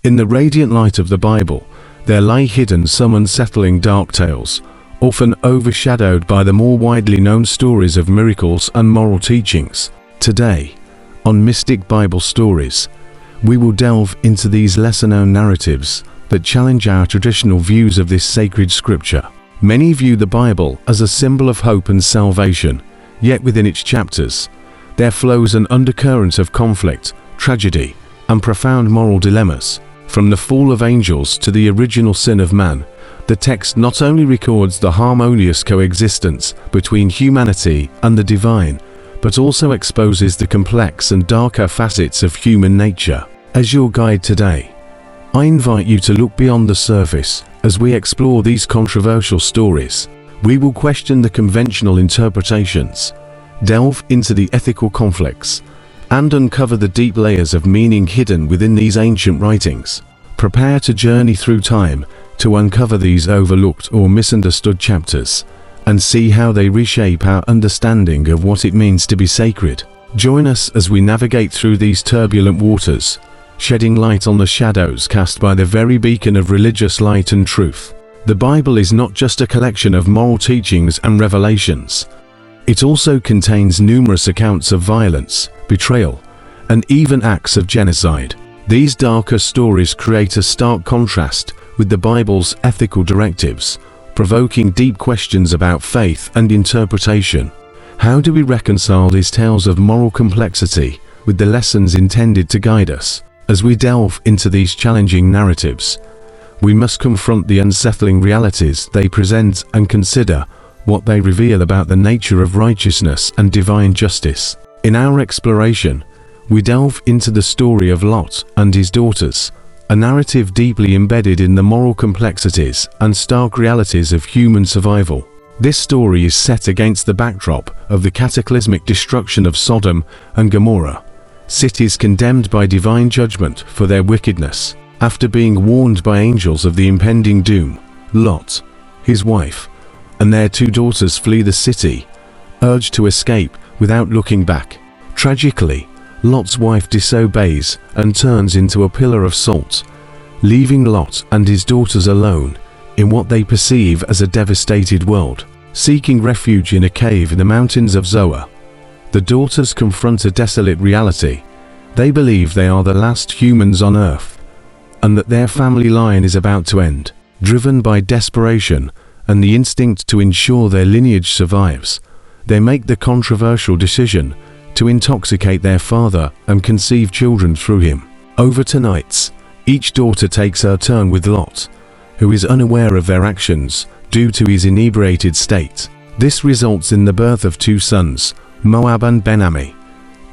In the radiant light of the Bible, there lay hidden some unsettling dark tales, often overshadowed by the more widely known stories of miracles and moral teachings. Today, on Mystic Bible Stories, we will delve into these lesser-known narratives that challenge our traditional views of this sacred scripture. Many view the Bible as a symbol of hope and salvation, yet within its chapters, there flows an undercurrent of conflict, tragedy, and profound moral dilemmas. From the fall of angels to the original sin of man, the text not only records the harmonious coexistence between humanity and the divine, but also exposes the complex and darker facets of human nature. As your guide today, I invite you to look beyond the surface as we explore these controversial stories. We will question the conventional interpretations, delve into the ethical conflicts, and uncover the deep layers of meaning hidden within these ancient writings. Prepare to journey through time to uncover these overlooked or misunderstood chapters and see how they reshape our understanding of what it means to be sacred. Join us as we navigate through these turbulent waters, shedding light on the shadows cast by the very beacon of religious light and truth. The Bible is not just a collection of moral teachings and revelations. It also contains numerous accounts of violence, betrayal, and even acts of genocide. These darker stories create a stark contrast with the Bible's ethical directives, provoking deep questions about faith and interpretation. How do we reconcile these tales of moral complexity with the lessons intended to guide us? As we delve into these challenging narratives, we must confront the unsettling realities they present and consider what they reveal about the nature of righteousness and divine justice. In our exploration, we delve into the story of Lot and his daughters, a narrative deeply embedded in the moral complexities and stark realities of human survival. This story is set against the backdrop of the cataclysmic destruction of Sodom and Gomorrah, cities condemned by divine judgment for their wickedness. After being warned by angels of the impending doom, Lot, his wife, and their two daughters flee the city, urged to escape without looking back. Tragically, Lot's wife disobeys and turns into a pillar of salt, leaving Lot and his daughters alone in what they perceive as a devastated world. Seeking refuge in a cave in the mountains of Zoar, the daughters confront a desolate reality. They believe they are the last humans on earth, and that their family line is about to end. Driven by desperation and the instinct to ensure their lineage survives, they make the controversial decision to intoxicate their father and conceive children through him. Over nights, each daughter takes her turn with Lot, who is unaware of their actions due to his inebriated state. This results in the birth of two sons, Moab and Ben-Ammi,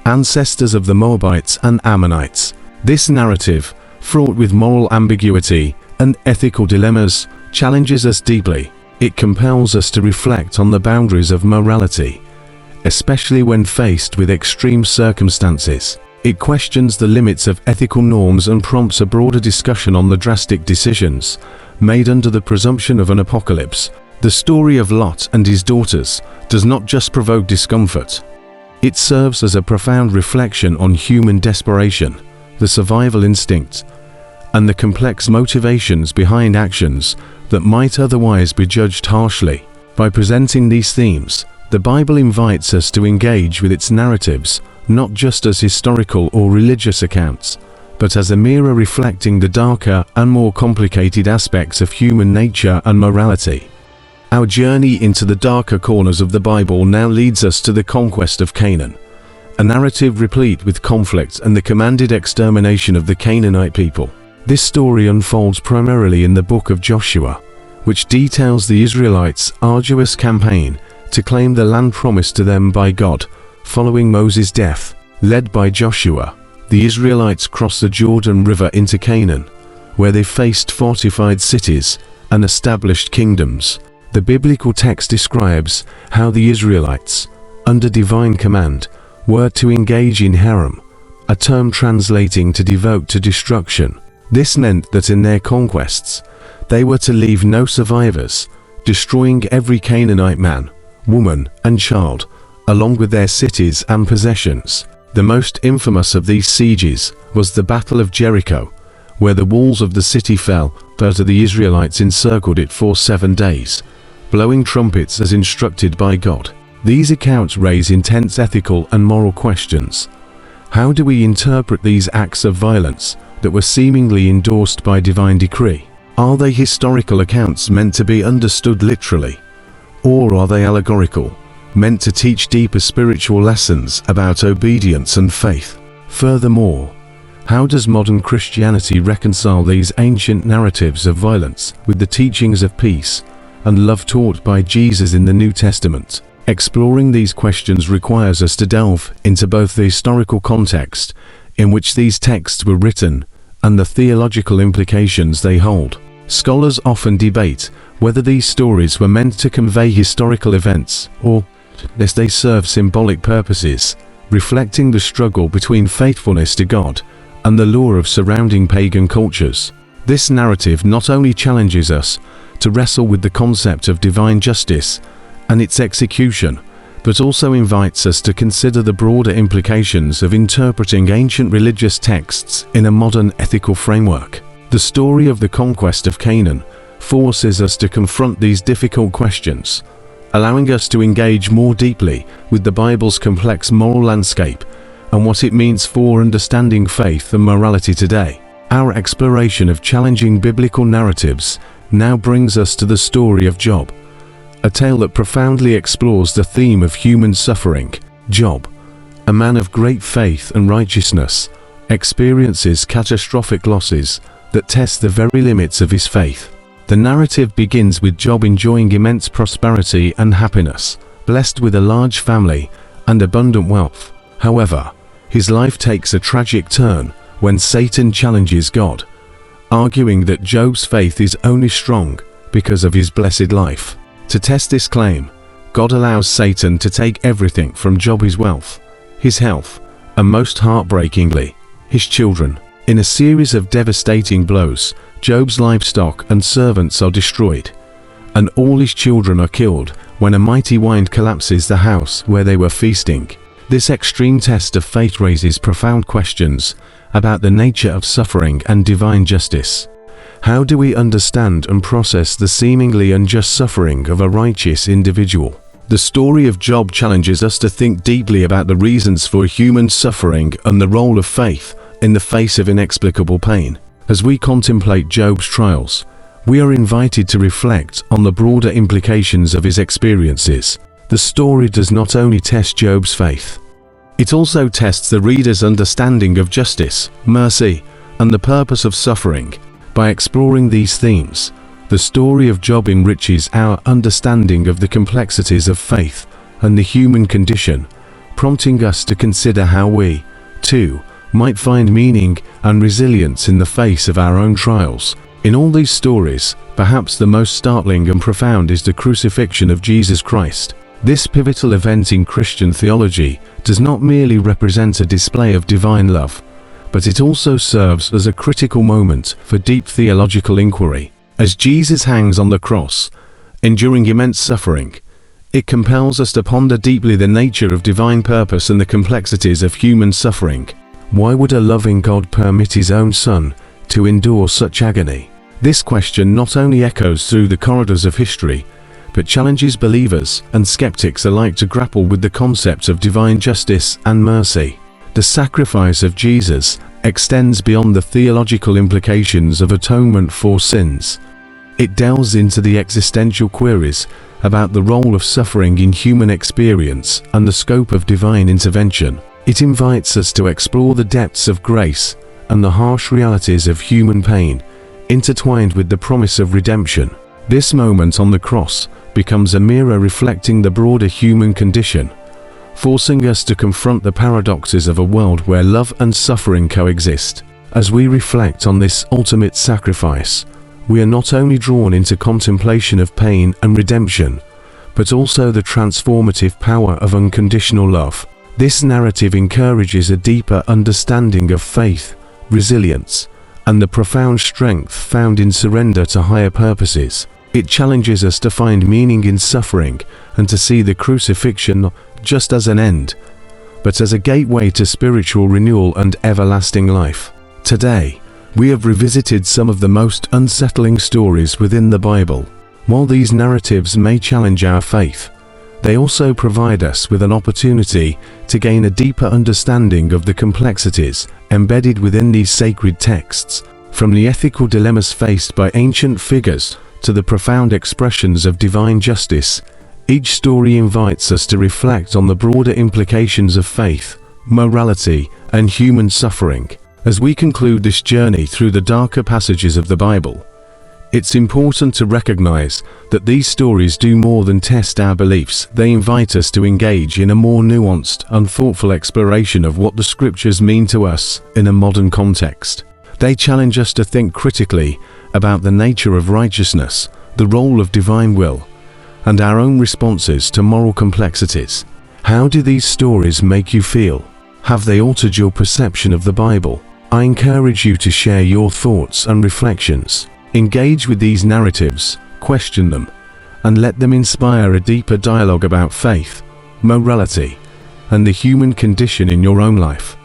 ancestors of the Moabites and Ammonites. This narrative, fraught with moral ambiguity and ethical dilemmas, challenges us deeply. It compels us to reflect on the boundaries of morality, especially when faced with extreme circumstances. It questions the limits of ethical norms and prompts a broader discussion on the drastic decisions made under the presumption of an apocalypse. The story of Lot and his daughters does not just provoke discomfort. It serves as a profound reflection on human desperation, the survival instinct, and the complex motivations behind actions that might otherwise be judged harshly. By presenting these themes, the Bible invites us to engage with its narratives not just as historical or religious accounts, but as a mirror reflecting the darker and more complicated aspects of human nature and morality. Our journey into the darker corners of the Bible now leads us to the conquest of Canaan, a narrative replete with conflict and the commanded extermination of the Canaanite people. This story unfolds primarily in the book of Joshua, which details the Israelites' arduous campaign to claim the land promised to them by God following Moses' death. Led by Joshua, the Israelites crossed the Jordan River into Canaan, where they faced fortified cities and established kingdoms. The biblical text describes how the Israelites, under divine command, were to engage in harem, a term translating to devote to destruction. This meant that in their conquests, they were to leave no survivors, destroying every Canaanite man, woman, and child, along with their cities and possessions. The most infamous of these sieges was the Battle of Jericho, where the walls of the city fell, but the Israelites encircled it for 7 days, blowing trumpets as instructed by God. These accounts raise intense ethical and moral questions. How do we interpret these acts of violence that were seemingly endorsed by divine decree? Are they historical accounts meant to be understood literally? Or are they allegorical, meant to teach deeper spiritual lessons about obedience and faith? Furthermore, how does modern Christianity reconcile these ancient narratives of violence with the teachings of peace and love taught by Jesus in the New Testament? Exploring these questions requires us to delve into both the historical context in which these texts were written and the theological implications they hold. Scholars often debate whether these stories were meant to convey historical events or if they serve symbolic purposes, reflecting the struggle between faithfulness to God and the lore of surrounding pagan cultures. This narrative not only challenges us to wrestle with the concept of divine justice and its execution, but also invites us to consider the broader implications of interpreting ancient religious texts in a modern ethical framework. The story of the conquest of Canaan forces us to confront these difficult questions, allowing us to engage more deeply with the Bible's complex moral landscape and what it means for understanding faith and morality today. Our exploration of challenging biblical narratives now brings us to the story of Job, a tale that profoundly explores the theme of human suffering. Job, a man of great faith and righteousness, experiences catastrophic losses that test the very limits of his faith. The narrative begins with Job enjoying immense prosperity and happiness, blessed with a large family and abundant wealth. However, his life takes a tragic turn when Satan challenges God, arguing that Job's faith is only strong because of his blessed life. To test this claim, God allows Satan to take everything from Job: his wealth, his health, and most heartbreakingly, his children. In a series of devastating blows, Job's livestock and servants are destroyed, and all his children are killed when a mighty wind collapses the house where they were feasting. This extreme test of faith raises profound questions about the nature of suffering and divine justice. How do we understand and process the seemingly unjust suffering of a righteous individual? The story of Job challenges us to think deeply about the reasons for human suffering and the role of faith in the face of inexplicable pain. As we contemplate Job's trials, we are invited to reflect on the broader implications of his experiences. The story does not only test Job's faith, it also tests the reader's understanding of justice, mercy, and the purpose of suffering. By exploring these themes, the story of Job enriches our understanding of the complexities of faith and the human condition, prompting us to consider how we, too, might find meaning and resilience in the face of our own trials. In all these stories, perhaps the most startling and profound is the crucifixion of Jesus Christ. This pivotal event in Christian theology does not merely represent a display of divine love, but it also serves as a critical moment for deep theological inquiry. As Jesus hangs on the cross, enduring immense suffering, it compels us to ponder deeply the nature of divine purpose and the complexities of human suffering. Why would a loving God permit his own Son to endure such agony? This question not only echoes through the corridors of history, but challenges believers and skeptics alike to grapple with the concept of divine justice and mercy. The sacrifice of Jesus extends beyond the theological implications of atonement for sins. It delves into the existential queries about the role of suffering in human experience and the scope of divine intervention. It invites us to explore the depths of grace and the harsh realities of human pain, intertwined with the promise of redemption. This moment on the cross becomes a mirror reflecting the broader human condition, forcing us to confront the paradoxes of a world where love and suffering coexist. As we reflect on this ultimate sacrifice, we are not only drawn into contemplation of pain and redemption, but also the transformative power of unconditional love. This narrative encourages a deeper understanding of faith, resilience, and the profound strength found in surrender to higher purposes. It challenges us to find meaning in suffering and to see the crucifixion not just as an end, but as a gateway to spiritual renewal and everlasting life. Today, we have revisited some of the most unsettling stories within the Bible. While these narratives may challenge our faith, they also provide us with an opportunity to gain a deeper understanding of the complexities embedded within these sacred texts. From the ethical dilemmas faced by ancient figures to the profound expressions of divine justice, each story invites us to reflect on the broader implications of faith, morality, and human suffering. As we conclude this journey through the darker passages of the Bible, it's important to recognize that these stories do more than test our beliefs. They invite us to engage in a more nuanced and thoughtful exploration of what the scriptures mean to us in a modern context. They challenge us to think critically about the nature of righteousness, the role of divine will, and our own responses to moral complexities. How do these stories make you feel? Have they altered your perception of the Bible? I encourage you to share your thoughts and reflections. Engage with these narratives, question them, and let them inspire a deeper dialogue about faith, morality, and the human condition in your own life.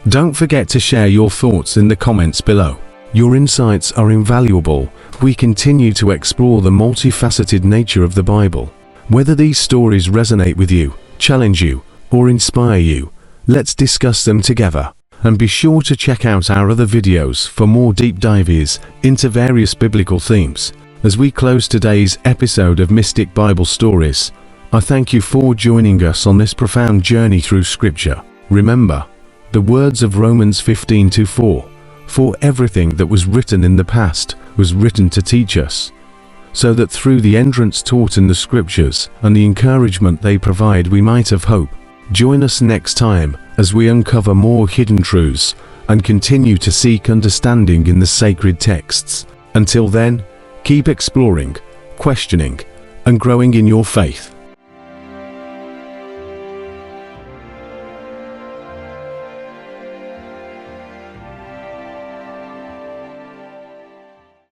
Don't forget to share your thoughts in the comments below. Your insights are invaluable. We continue to explore the multifaceted nature of the Bible. Whether these stories resonate with you, challenge you, or inspire you, let's discuss them together. And be sure to check out our other videos for more deep dives into various biblical themes. As we close today's episode of Mystic Bible Stories, I thank you for joining us on this profound journey through Scripture. Remember the words of Romans 15:4, "For everything that was written in the past was written to teach us, so that through the entrance taught in the Scriptures and the encouragement they provide we might have hope." Join us next time as we uncover more hidden truths and continue to seek understanding in the sacred texts. Until then, keep exploring, questioning, and growing in your faith.